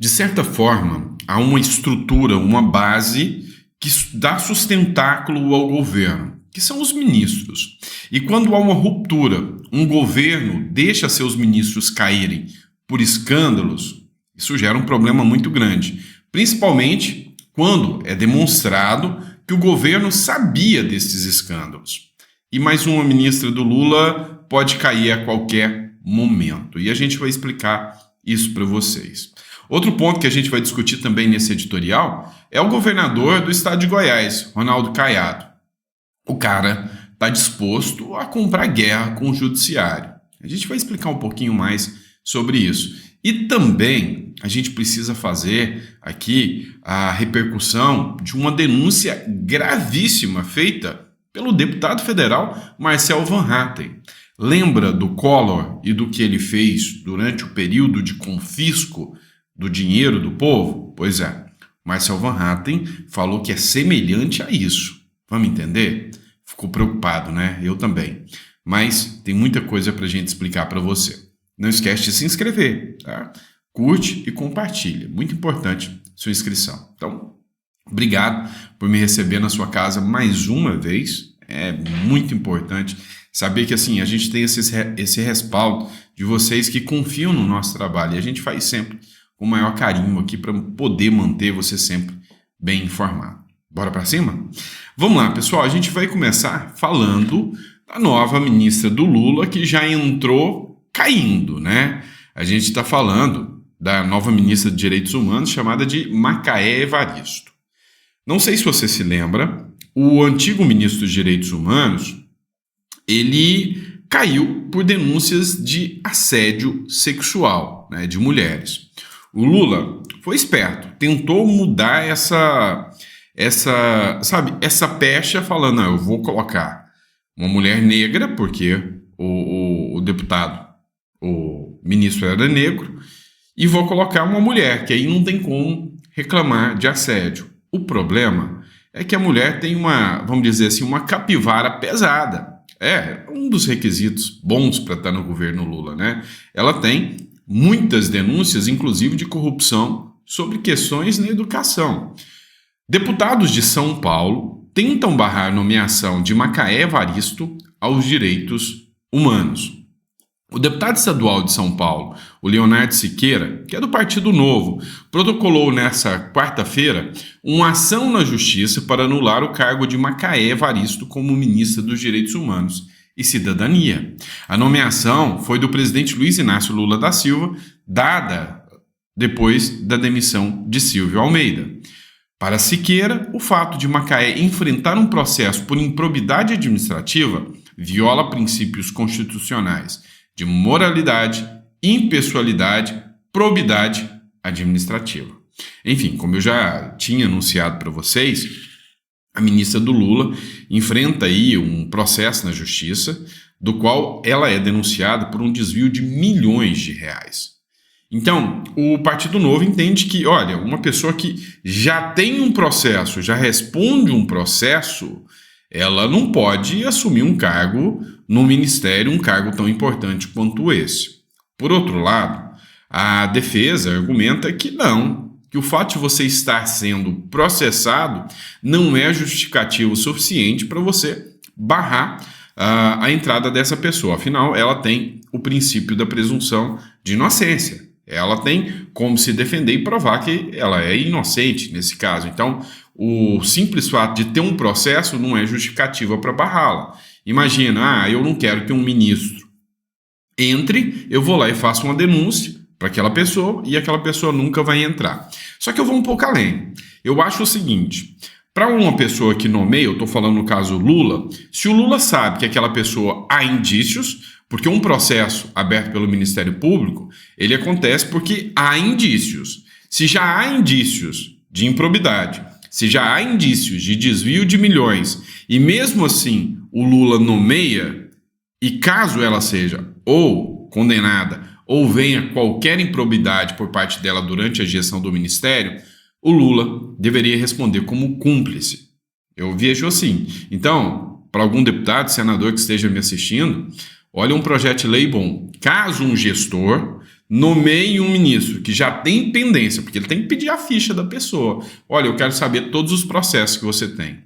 De certa forma, há uma estrutura, uma base que dá sustentáculo ao governo, que são os ministros. E quando há uma ruptura, um governo deixa seus ministros caírem por escândalos, isso gera um problema muito grande, principalmente quando é demonstrado que o governo sabia desses escândalos. E mais uma ministra do Lula pode cair a qualquer momento. E a gente vai explicar isso para vocês. Outro ponto que a gente vai discutir também nesse editorial é o governador do estado de Goiás, Ronaldo Caiado. O cara está disposto a comprar guerra com o judiciário. A gente vai explicar um pouquinho mais sobre isso. E também a gente precisa fazer aqui a repercussão de uma denúncia gravíssima feita pelo deputado federal Marcel Van Hatten. Lembra do Collor e do que ele fez durante o período de confisco do dinheiro do povo? Pois é, Marcel Van Hatten falou que é semelhante a isso. Vamos entender? Ficou preocupado, né? Eu também. Mas tem muita coisa para a gente explicar para você. Não esquece de se inscrever, tá? Curte e compartilha. Muito importante sua inscrição. Então, obrigado por me receber na sua casa mais uma vez. É muito importante saber que assim a gente tem esse respaldo de vocês que confiam no nosso trabalho. E a gente faz sempre com o maior carinho aqui para poder manter você sempre bem informado. Bora para cima? Vamos lá, pessoal. A gente vai começar falando da nova ministra do Lula que já entrou caindo, né? A gente está falando da nova ministra de Direitos Humanos chamada de Macaé Evaristo. Não sei se você se lembra, o antigo ministro de Direitos Humanos, ele caiu por denúncias de assédio sexual, né, de mulheres. O Lula foi esperto, tentou mudar essa pecha falando, não, eu vou colocar uma mulher negra, porque o deputado, o ministro era negro, e vou colocar uma mulher, que aí não tem como reclamar de assédio. O problema é que a mulher tem vamos dizer assim, uma capivara pesada. É um dos requisitos bons para estar no governo Lula, né? Ela tem muitas denúncias, inclusive de corrupção, sobre questões na educação. Deputados de São Paulo tentam barrar a nomeação de Macaé Evaristo aos direitos humanos. O deputado estadual de São Paulo, o Leonardo Siqueira, que é do Partido Novo, protocolou nessa quarta-feira uma ação na Justiça para anular o cargo de Macaé Evaristo como ministra dos Direitos Humanos e Cidadania. A nomeação foi do presidente Luiz Inácio Lula da Silva, dada depois da demissão de Silvio Almeida. Para Siqueira, o fato de Macaé enfrentar um processo por improbidade administrativa viola princípios constitucionais de moralidade, impessoalidade, probidade administrativa. Enfim, como eu já tinha anunciado para vocês, a ministra do Lula enfrenta aí um processo na Justiça, do qual ela é denunciada por um desvio de milhões de reais. Então, o Partido Novo entende que, olha, uma pessoa que já tem um processo, já responde um processo, ela não pode assumir um cargo no ministério, um cargo tão importante quanto esse. Por outro lado, a defesa argumenta que não, que o fato de você estar sendo processado não é justificativo suficiente para você barrar a entrada dessa pessoa. Afinal, ela tem o princípio da presunção de inocência. Ela tem como se defender e provar que ela é inocente nesse caso. Então, o simples fato de ter um processo não é justificativa para barrá-la. Imagina, eu não quero que um ministro entre, eu vou lá e faço uma denúncia para aquela pessoa e aquela pessoa nunca vai entrar. Só que eu vou um pouco além. Eu acho o seguinte, para uma pessoa que nomeia, eu estou falando no caso Lula, se o Lula sabe que aquela pessoa há indícios, porque um processo aberto pelo Ministério Público, ele acontece porque há indícios. Se já há indícios de improbidade, se já há indícios de desvio de milhões, e mesmo assim o Lula nomeia, e caso ela seja ou condenada, ou venha qualquer improbidade por parte dela durante a gestão do Ministério, o Lula deveria responder como cúmplice. Eu vejo assim. Então, para algum deputado, senador que esteja me assistindo, olha um projeto de lei bom. Caso um gestor nomeie um ministro que já tem pendência, porque ele tem que pedir a ficha da pessoa. Olha, eu quero saber todos os processos que você tem.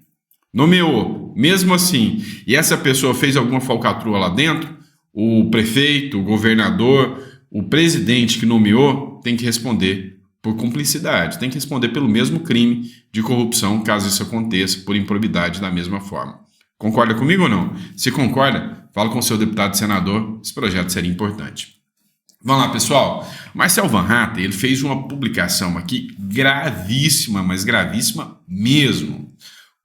Nomeou, mesmo assim, e essa pessoa fez alguma falcatrua lá dentro, o prefeito, o governador, o presidente que nomeou tem que responder por cumplicidade, tem que responder pelo mesmo crime de corrupção, caso isso aconteça, por improbidade da mesma forma. Concorda comigo ou não? Se concorda, fala com o seu deputado e senador, esse projeto seria importante. Vamos lá, pessoal. Marcel Van Hatten, ele fez uma publicação aqui gravíssima, mas gravíssima mesmo.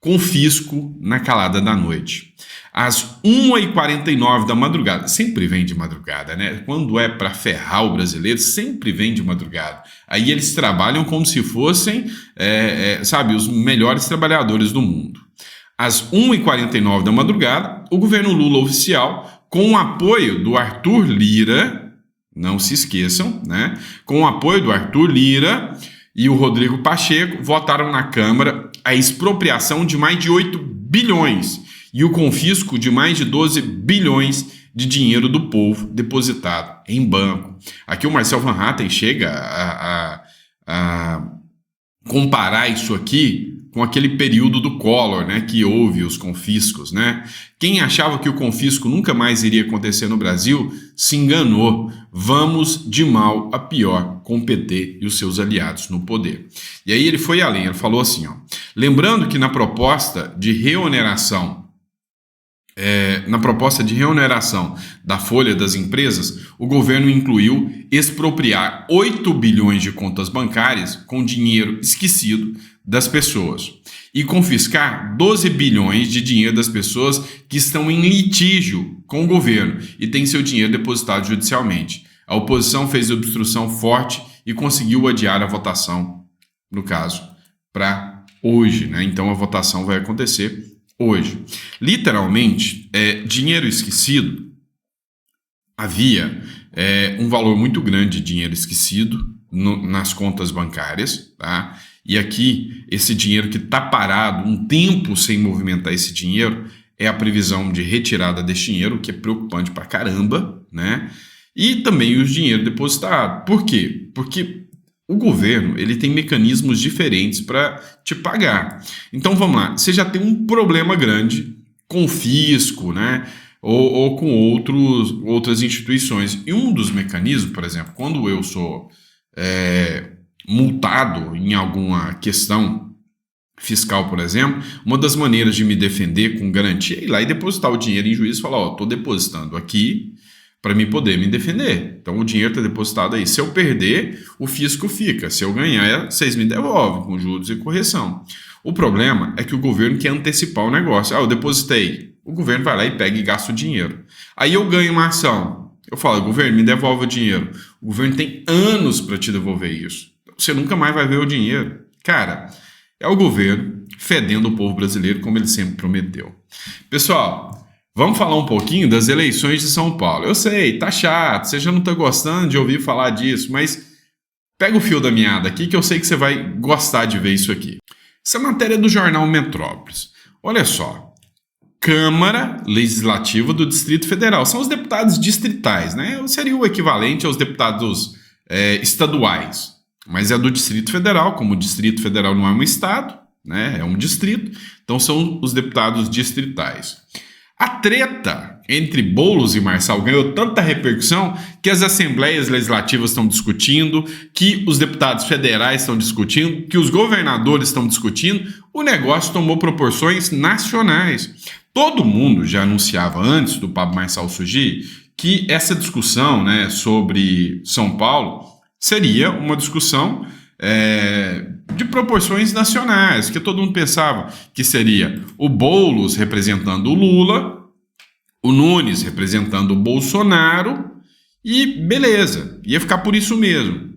Confisco na calada da noite. Às 1h49 da madrugada, sempre vem de madrugada, né? Quando é para ferrar o brasileiro, sempre vem de madrugada. Aí eles trabalham como se fossem, sabe, os melhores trabalhadores do mundo. Às 1h49 da madrugada, o governo Lula oficial, com o apoio do Arthur Lira, não se esqueçam, né? Com o apoio do Arthur Lira e o Rodrigo Pacheco, votaram na Câmara a expropriação de mais de 8 bilhões e o confisco de mais de 12 bilhões de dinheiro do povo depositado em banco. Aqui o Marcel Van Hatten chega a comparar isso aqui com aquele período do Collor, né, que houve os confiscos, né? Quem achava que o confisco nunca mais iria acontecer no Brasil se enganou. Vamos de mal a pior com o PT e os seus aliados no poder. E aí ele foi além, ele falou assim, ó, lembrando que na proposta de reoneração da folha das empresas, o governo incluiu expropriar 8 bilhões de contas bancárias com dinheiro esquecido das pessoas e confiscar 12 bilhões de dinheiro das pessoas que estão em litígio com o governo e têm seu dinheiro depositado judicialmente. A oposição fez obstrução forte e conseguiu adiar a votação, no caso, para hoje, né? Então a votação vai acontecer hoje. Literalmente, dinheiro esquecido, havia um valor muito grande de dinheiro esquecido nas contas bancárias, tá? E aqui, esse dinheiro que está parado, um tempo sem movimentar esse dinheiro, é a previsão de retirada desse dinheiro, que é preocupante pra caramba, né? E também os dinheiro depositado. Por quê? Porque o governo ele tem mecanismos diferentes para te pagar. Então vamos lá, você já tem um problema grande com fisco, né? Ou com outras instituições. E um dos mecanismos, por exemplo, quando eu sou multado em alguma questão fiscal, por exemplo, uma das maneiras de me defender com garantia é ir lá e depositar o dinheiro em juízo e falar, ó, estou depositando aqui para mim poder me defender. Então o dinheiro está depositado aí. Se eu perder, o fisco fica. Se eu ganhar, vocês me devolvem com juros e correção. O problema é que o governo quer antecipar o negócio. Ah, eu depositei. O governo vai lá e pega e gasta o dinheiro. Aí eu ganho uma ação. Eu falo, governo, me devolve o dinheiro. O governo tem anos para te devolver isso. Você nunca mais vai ver o dinheiro. Cara, é o governo fedendo o povo brasileiro como ele sempre prometeu. Pessoal, vamos falar um pouquinho das eleições de São Paulo. Eu sei, tá chato, você já não tá gostando de ouvir falar disso, mas pega o fio da meada aqui que eu sei que você vai gostar de ver isso aqui. Essa matéria é do jornal Metrópolis. Olha só, Câmara Legislativa do Distrito Federal. São os deputados distritais, né? Seria o equivalente aos deputados estaduais. Mas é do Distrito Federal, como o Distrito Federal não é um estado, né? É um distrito, então são os deputados distritais. A treta entre Boulos e Marçal ganhou tanta repercussão que as assembleias legislativas estão discutindo, que os deputados federais estão discutindo, que os governadores estão discutindo. O negócio tomou proporções nacionais. Todo mundo já anunciava antes do Pablo Marçal surgir que essa discussão, né, sobre São Paulo seria uma discussão de proporções nacionais, que todo mundo pensava que seria o Boulos representando o Lula, o Nunes representando o Bolsonaro, e beleza, ia ficar por isso mesmo.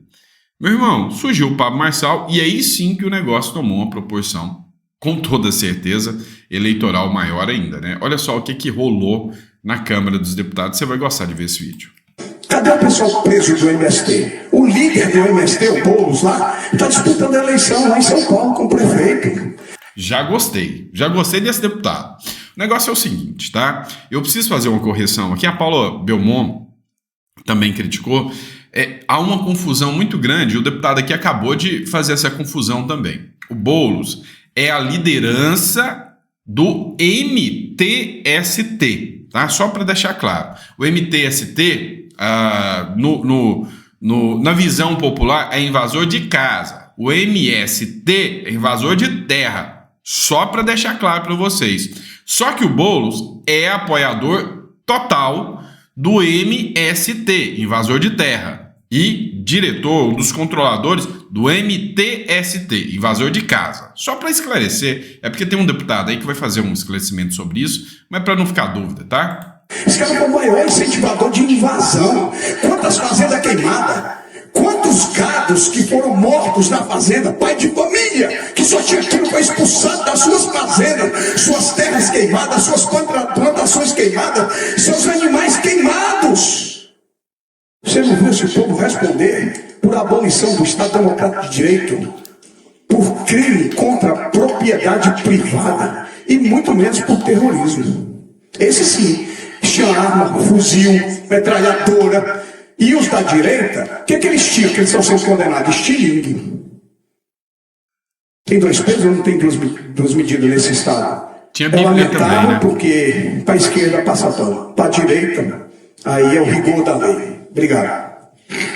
Meu irmão, surgiu o Pablo Marçal, e aí sim que o negócio tomou uma proporção, com toda certeza, eleitoral maior ainda, né? Olha só o que rolou na Câmara dos Deputados, você vai gostar de ver esse vídeo. Cadê o pessoal preso do MST? O líder do MST, o Boulos lá, está disputando a eleição lá em São Paulo com o prefeito. Já gostei desse deputado. O negócio é o seguinte, tá? Eu preciso fazer uma correção aqui. A Paula Belmont também criticou. há uma confusão muito grande, o deputado aqui acabou de fazer essa confusão também. O Boulos é a liderança do MTST, tá? Só para deixar claro. O MTST, na visão popular, é invasor de casa. O MST é invasor de terra. Só para deixar claro para vocês. Só que o Boulos é apoiador total do MST, invasor de terra, e diretor, um dos controladores do MTST, invasor de casa. Só para esclarecer, é porque tem um deputado aí que vai fazer um esclarecimento sobre isso, mas para não ficar dúvida, tá? Esse cara foi o maior incentivador de invasão. Quantas fazendas queimadas? Quantos gados que foram mortos na fazenda? Pai de família que só tinha aquilo foi expulsado das suas fazendas, suas terras queimadas, suas plantações queimadas, seus animais queimados. Você não viu esse povo responder por abolição do Estado Democrático de Direito, por crime contra a propriedade privada e muito menos por terrorismo? Esse sim, tinha arma, fuzil, metralhadora. E os da direita, o que eles tinham que eles estão sendo condenados? Estilingue. Tem dois pesos ou não tem duas medidas nesse estado? Tinha Bíblia também, né? Porque para a esquerda passa pano, para a direita, aí é o rigor da lei. Obrigado.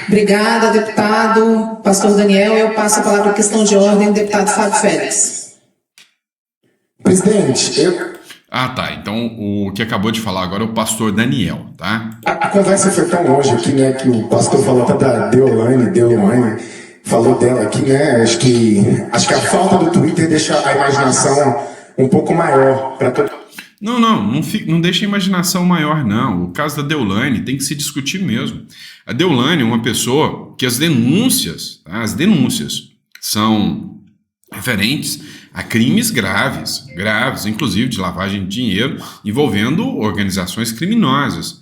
Obrigada, deputado. Pastor Daniel, eu passo a palavra à questão de ordem, deputado Fábio Félix. Presidente, Ah, tá. Então, o que acabou de falar agora é o pastor Daniel, tá? A conversa foi tão longe aqui, né, que o pastor falou até da Deolane, falou dela aqui, né, acho que a falta do Twitter deixa a imaginação um pouco maior para todo. Não deixa a imaginação maior, não. O caso da Deolane tem que se discutir mesmo. A Deolane é uma pessoa que as denúncias são referentes a crimes graves, inclusive de lavagem de dinheiro, envolvendo organizações criminosas.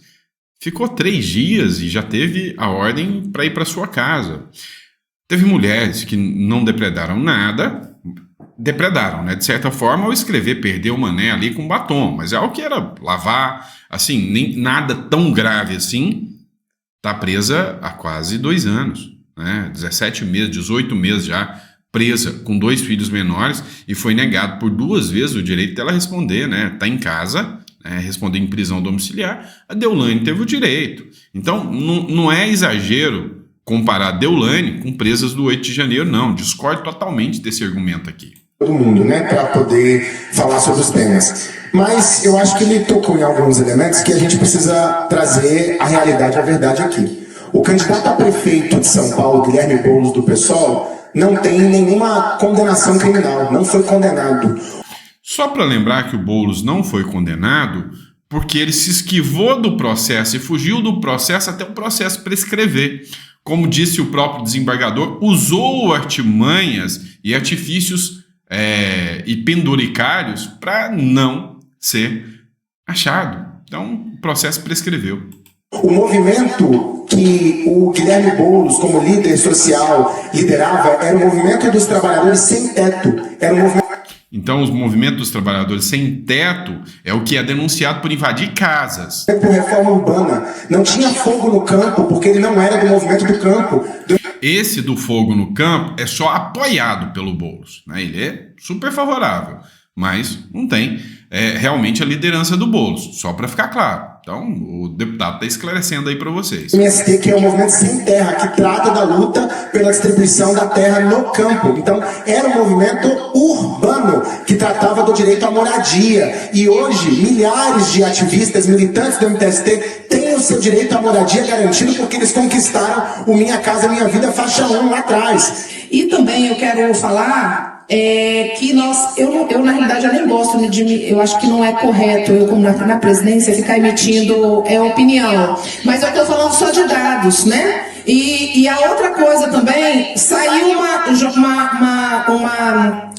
Ficou 3 dias e já teve a ordem para ir para sua casa. Teve mulheres que não depredaram nada, né, de certa forma, ao escrever perdeu o mané ali com batom, mas é algo que era lavar, assim, nem nada tão grave assim, está presa há quase 2 anos, né, 17 meses, 18 meses já, presa com 2 filhos menores e foi negado por 2 vezes o direito dela responder, né? Tá em casa, né? Responder em prisão domiciliar. A Deolane teve o direito. Então, não é exagero comparar a Deolane com presas do 8 de janeiro, não. Discordo totalmente desse argumento aqui. Todo mundo, né, para poder falar sobre os temas. Mas eu acho que ele tocou em alguns elementos que a gente precisa trazer a realidade, a verdade aqui. O candidato a prefeito de São Paulo, Guilherme Boulos, do PSOL, não tem nenhuma condenação criminal, não foi condenado. Só para lembrar que o Boulos não foi condenado porque ele se esquivou do processo e fugiu do processo até o processo prescrever. Como disse o próprio desembargador, usou artimanhas e artifícios e penduricários para não ser achado. Então, o processo prescreveu. O movimento que o Guilherme Boulos, como líder social, liderava era o movimento dos trabalhadores sem teto. Era o movimento... Então, os movimentos dos trabalhadores sem teto é o que é denunciado por invadir casas. Por reforma urbana. Não tinha fogo no campo, porque ele não era do movimento do campo. Esse do fogo no campo é só apoiado pelo Boulos, né? Ele é super favorável, mas não tem realmente a liderança do Boulos, só para ficar claro. Então, o deputado está esclarecendo aí para vocês. O MST, que é o movimento sem terra, que trata da luta pela distribuição da terra no campo. Então, era um movimento urbano, que tratava do direito à moradia. E hoje, milhares de ativistas, militantes do MTST, têm o seu direito à moradia garantido porque eles conquistaram o Minha Casa Minha Vida faixa 1 lá atrás. E também eu quero falar... que eu na realidade eu nem gosto eu acho que não é correto eu como na presidência ficar emitindo opinião, mas eu estou falando só de dados, né? E a outra coisa também, saiu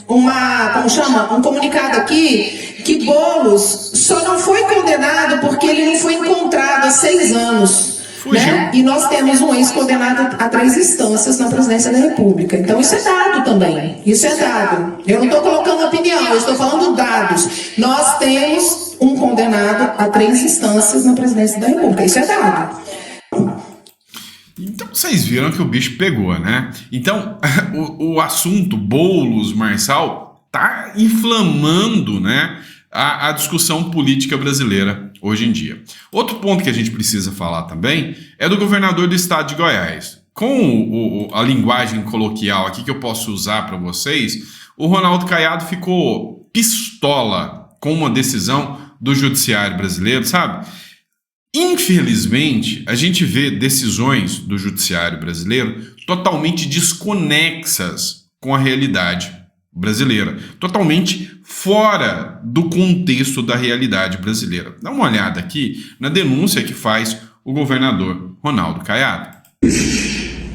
como chama? Um comunicado aqui que Boulos só não foi condenado porque ele não foi encontrado há 6 anos. Né? E nós temos um ex-condenado a 3 instâncias na presidência da República. Então isso é dado também. Isso é dado. Eu não estou colocando opinião, eu estou falando dados. Nós temos um condenado a 3 instâncias na presidência da República. Isso é dado. Então vocês viram que o bicho pegou, né? Então o assunto Boulos, Marçal, tá inflamando, né, a discussão política brasileira hoje em dia. Outro ponto que a gente precisa falar também é do governador do estado de Goiás. Com a linguagem coloquial aqui que eu posso usar para vocês, o Ronaldo Caiado ficou pistola com uma decisão do judiciário brasileiro, sabe? Infelizmente, a gente vê decisões do judiciário brasileiro totalmente desconexas com a realidade brasileira, totalmente fora do contexto da realidade brasileira. Dá uma olhada aqui na denúncia que faz o governador Ronaldo Caiado.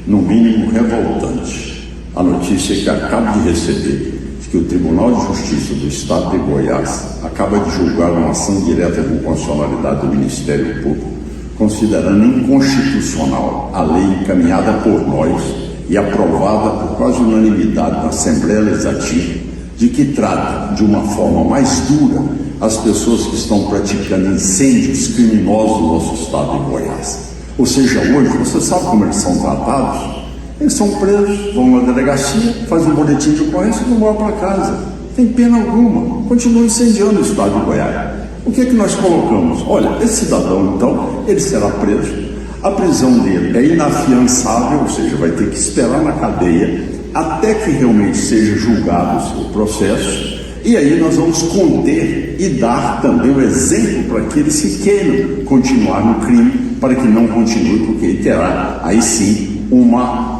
No mínimo revoltante, a notícia que acabo de receber de que o Tribunal de Justiça do Estado de Goiás acaba de julgar uma ação direta de inconstitucionalidade do Ministério Público, considerando inconstitucional a lei encaminhada por nós e aprovada por quase unanimidade na Assembleia Legislativa, de que trata de uma forma mais dura as pessoas que estão praticando incêndios criminosos no nosso estado de Goiás. Ou seja, hoje, você sabe como eles são tratados? Eles são presos, vão na delegacia, fazem um boletim de ocorrência e não vão para casa. Tem pena alguma, continuam incendiando o estado de Goiás. O que é que nós colocamos? Olha, esse cidadão, então, ele será preso. A prisão dele é inafiançável, ou seja, vai ter que esperar na cadeia até que realmente seja julgado o seu processo. E aí nós vamos conter e dar também o exemplo para aqueles que queiram continuar no crime, para que não continue, porque ele terá aí sim uma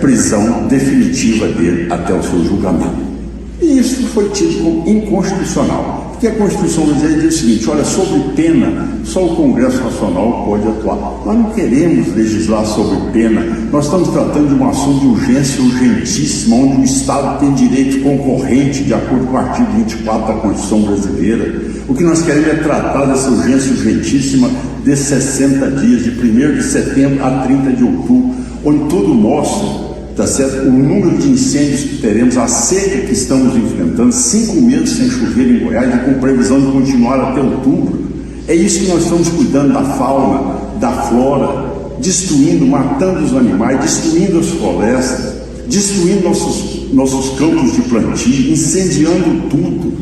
prisão definitiva dele até o seu julgamento. E isso foi tido como inconstitucional, porque a Constituição brasileira diz o seguinte: olha, sobre pena, só o Congresso Nacional pode atuar. Nós não queremos legislar sobre pena, nós estamos tratando de uma ação de urgência urgentíssima, onde o Estado tem direito concorrente, de acordo com o artigo 24 da Constituição brasileira. O que nós queremos é tratar dessa urgência urgentíssima de 60 dias, de 1º de setembro a 30 de outubro, onde tudo mostra, tá certo, o número de incêndios que teremos, a seca que estamos enfrentando, 5 meses sem chover em Goiás e com previsão de continuar até outubro. É isso que nós estamos cuidando da fauna, da flora, destruindo, matando os animais, destruindo as florestas, destruindo nossos campos de plantio, incendiando tudo,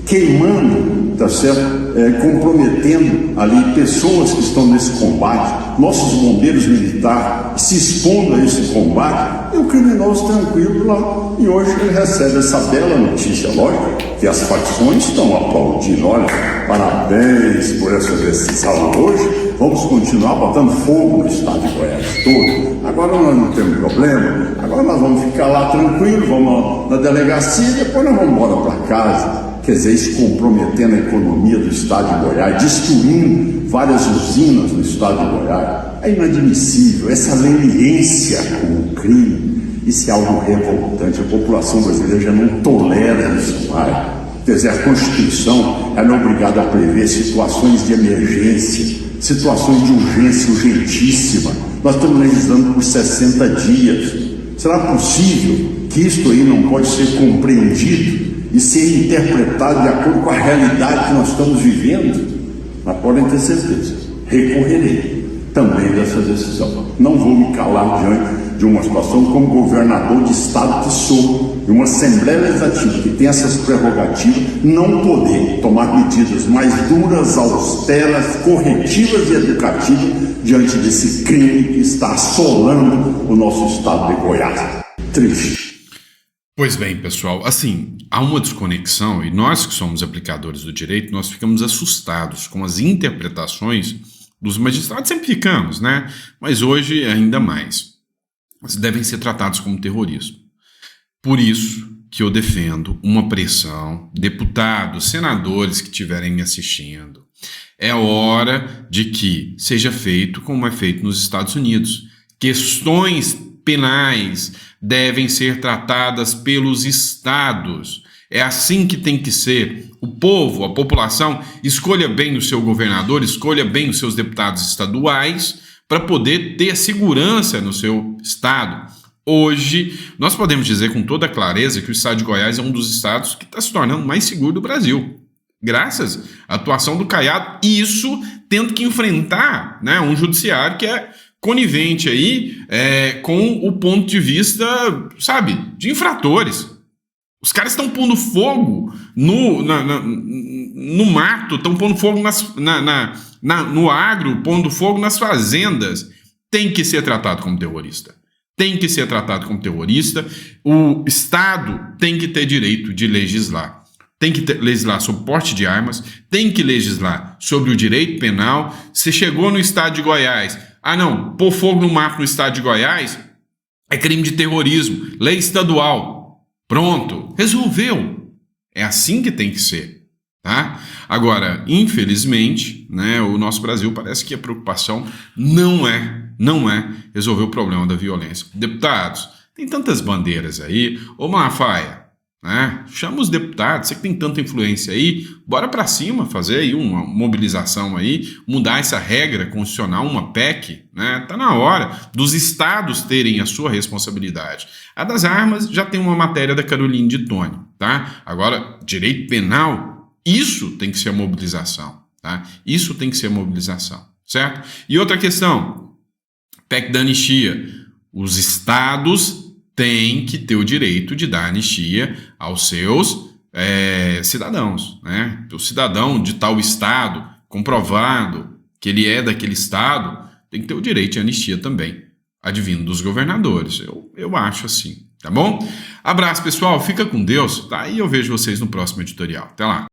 queimando, tá certo? Comprometendo ali pessoas que estão nesse combate, nossos bombeiros militares se expondo a esse combate, e o criminoso tranquilo lá. E hoje ele recebe essa bela notícia, lógico, que as facções estão aplaudindo. Olha, parabéns por essa decisão hoje, vamos continuar botando fogo no estado de Goiás todo. Agora nós não temos problema, agora nós vamos ficar lá tranquilo, vamos na delegacia e depois nós vamos embora para casa. Quer dizer, isso comprometendo a economia do estado de Goiás, destruindo várias usinas no estado de Goiás. É inadmissível essa leniência com o crime. Isso é algo revoltante. A população brasileira já não tolera isso mais. Quer dizer, a Constituição ela é obrigada a prever situações de emergência, situações de urgência urgentíssima. Nós estamos legislando por 60 dias. Será possível que isto aí não pode ser compreendido e ser interpretado de acordo com a realidade que nós estamos vivendo? Mas podem ter certeza, recorrerei também dessa decisão. Não vou me calar diante de uma situação como governador de estado que sou, de uma Assembleia Legislativa que tem essas prerrogativas, não poder tomar medidas mais duras, austeras, corretivas e educativas diante desse crime que está assolando o nosso estado de Goiás. Triste. Pois bem, pessoal, assim, há uma desconexão e nós que somos aplicadores do direito, nós ficamos assustados com as interpretações dos magistrados, sempre ficamos, né? Mas hoje ainda mais. Eles devem ser tratados como terrorismo. Por isso que eu defendo uma pressão, deputados, senadores que estiverem me assistindo. É hora de que seja feito como é feito nos Estados Unidos. Questões penais devem ser tratadas pelos estados. É assim que tem que ser. O povo, a população, escolha bem o seu governador, escolha bem os seus deputados estaduais para poder ter segurança no seu estado. Hoje, nós podemos dizer com toda clareza que o estado de Goiás é um dos estados que está se tornando mais seguro do Brasil. Graças à atuação do Caiado, e isso tendo que enfrentar, né, um judiciário que é conivente aí com o ponto de vista, sabe, de infratores. Os caras estão pondo fogo no mato, estão pondo fogo no agro, pondo fogo nas fazendas. Tem que ser tratado como terrorista. Tem que ser tratado como terrorista. O Estado tem que ter direito de legislar. Tem que legislar sobre porte de armas, tem que legislar sobre o direito penal. Você chegou no estado de Goiás, não, pôr fogo no mato no estado de Goiás é crime de terrorismo, lei estadual. Pronto, resolveu. É assim que tem que ser, tá? Agora, infelizmente, né, o nosso Brasil parece que a preocupação não é resolver o problema da violência. Deputados, tem tantas bandeiras aí. Ô Malafaia, né? Chama os deputados, você que tem tanta influência aí, bora pra cima, fazer aí uma mobilização aí, mudar essa regra constitucional, uma PEC, né? Tá na hora dos estados terem a sua responsabilidade. A das armas já tem uma matéria da Caroline de Tony, tá? Agora, direito penal, isso tem que ser a mobilização, tá? Isso tem que ser a mobilização, certo? E outra questão, PEC da anistia, os estados tem que ter o direito de dar anistia aos seus cidadãos, né? O cidadão de tal estado, comprovado que ele é daquele estado, tem que ter o direito de anistia também, advindo dos governadores. Eu acho assim, tá bom? Abraço, pessoal, fica com Deus, tá? E eu vejo vocês no próximo editorial. Até lá.